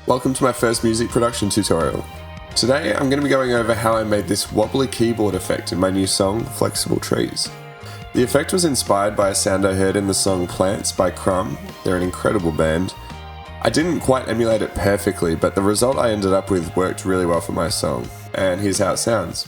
Welcome to my first music production tutorial. Today I'm going to be going over how I made this wobbly keyboard effect in my new song, Flexible Trees. The effect was inspired by a sound I heard in the song Plants by Crumb. They're an incredible band. I didn't quite emulate it perfectly, but the result I ended up with worked really well for my song. And here's how it sounds.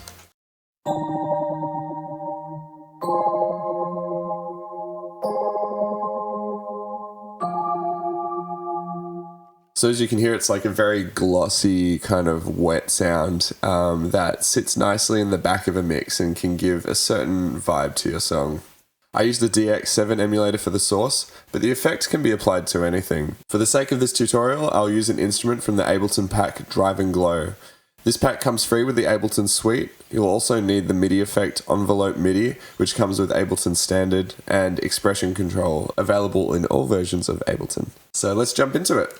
So as you can hear, it's like a very glossy kind of wet sound that sits nicely in the back of a mix and can give a certain vibe to your song. I used the DX7 emulator for the source, but the effect can be applied to anything. For the sake of this tutorial, I'll use an instrument from the Ableton pack Drive and Glow. This pack comes free with the Ableton suite. You'll also need the MIDI effect Envelope MIDI, which comes with Ableton Standard, and Expression Control, available in all versions of Ableton. So let's jump into it.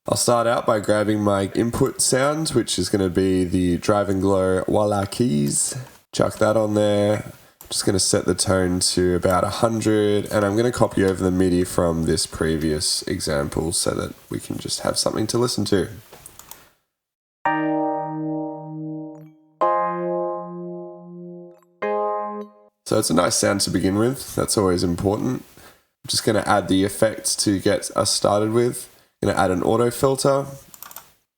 I'll start out by grabbing my input sound, which is going to be the Drive and Glow Voila keys. Chuck that on there. Just going to set the tone to about 100, and I'm going to copy over the MIDI from this previous example so that we can just have something to listen to. So it's a nice sound to begin with. That's always important. I'm just going to add the effect to get us started with. I'm going to add an auto filter.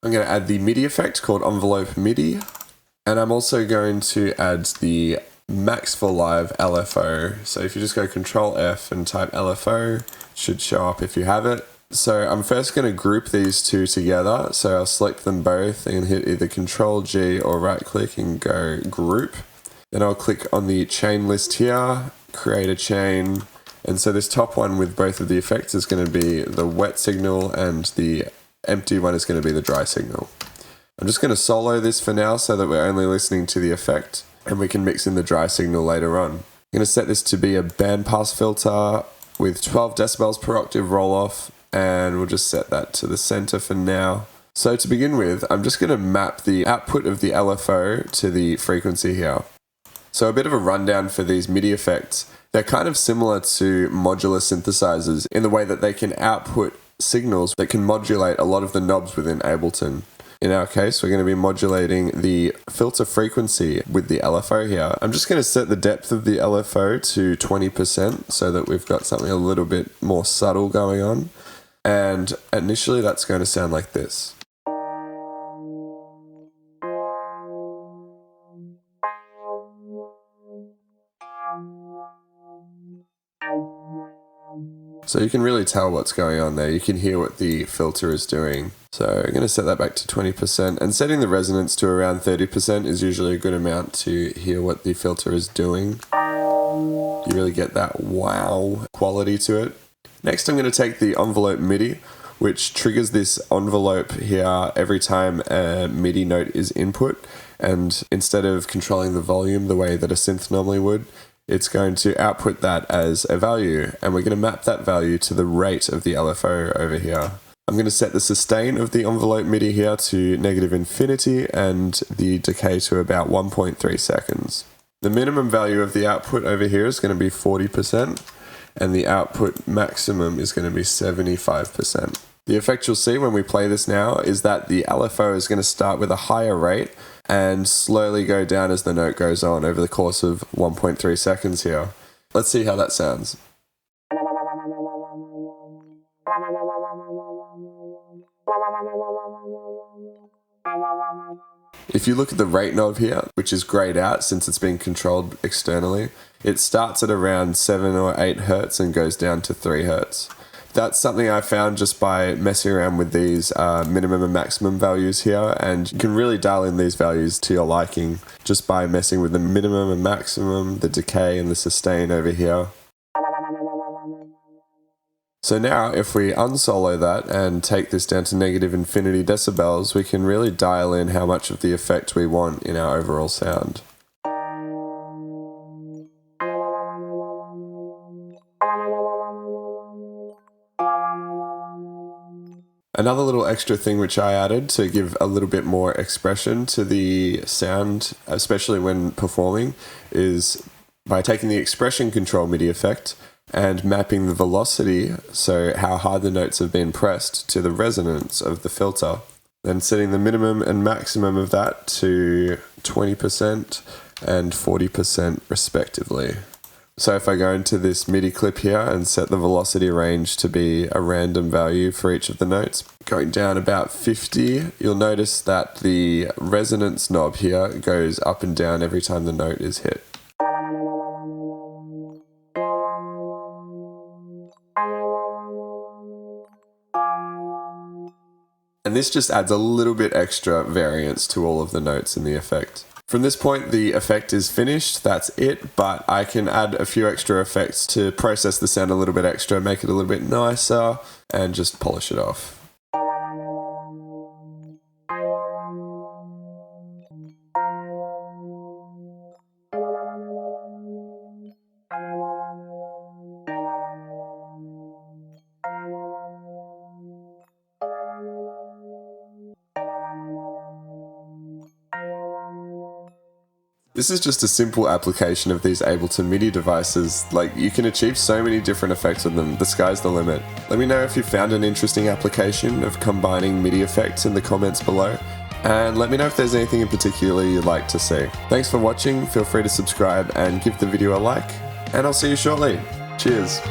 I'm going to add the MIDI effect called Envelope MIDI. And I'm also going to add the Max for Live LFO. So if you just go Control F and type LFO, it should show up if you have it. So I'm first going to group these two together. So I'll select them both and hit either Control G or right click and go group. Then I'll click on the chain list here, create a chain. And so this top one with both of the effects is going to be the wet signal and the empty one is going to be the dry signal. I'm just going to solo this for now so that we're only listening to the effect and we can mix in the dry signal later on. I'm going to set this to be a bandpass filter with 12 decibels per octave roll off, and we'll just set that to the center for now. So to begin with, I'm just going to map the output of the LFO to the frequency here. So a bit of a rundown for these MIDI effects. They're kind of similar to modular synthesizers in the way that they can output signals that can modulate a lot of the knobs within Ableton. In our case, we're going to be modulating the filter frequency with the LFO here. I'm just going to set the depth of the LFO to 20% so that we've got something a little bit more subtle going on. And initially that's going to sound like this. So you can really tell what's going on there. You can hear what the filter is doing. So I'm going to set that back to 20%, and setting the resonance to around 30% is usually a good amount to hear what the filter is doing. You really get that wow quality to it. Next I'm going to take the Envelope MIDI, which triggers this envelope here every time a MIDI note is input, and instead of controlling the volume the way that a synth normally would, it's going to output that as a value, and we're going to map that value to the rate of the LFO over here. I'm going to set the sustain of the Envelope MIDI here to -infinity and the decay to about 1.3 seconds. The minimum value of the output over here is going to be 40%, and the output maximum is going to be 75%. The effect you'll see when we play this now is that the LFO is going to start with a higher rate and slowly go down as the note goes on over the course of 1.3 seconds here. Let's see how that sounds. If you look at the rate knob here, which is grayed out since it's being controlled externally, it starts at around 7 or 8 Hertz and goes down to 3 Hertz. That's something I found just by messing around with these minimum and maximum values here, and you can really dial in these values to your liking just by messing with the minimum and maximum, the decay and the sustain over here. So now if we unsolo that and take this down to -infinity decibels, we can really dial in how much of the effect we want in our overall sound. Another little extra thing which I added to give a little bit more expression to the sound, especially when performing, is by taking the Expression Control MIDI effect and mapping the velocity, so how hard the notes have been pressed, to the resonance of the filter. Then setting the minimum and maximum of that to 20% and 40% respectively. So if I go into this MIDI clip here and set the velocity range to be a random value for each of the notes, going down about 50, you'll notice that the resonance knob here goes up and down every time the note is hit. And this just adds a little bit extra variance to all of the notes in the effect. From this point, the effect is finished, that's it, but I can add a few extra effects to process the sound a little bit extra, make it a little bit nicer, and just polish it off. This is just a simple application of these Ableton MIDI devices. Like, you can achieve so many different effects with them, the sky's the limit. Let me know if you found an interesting application of combining MIDI effects in the comments below, and let me know if there's anything in particular you'd like to see. Thanks for watching, feel free to subscribe and give the video a like, and I'll see you shortly. Cheers.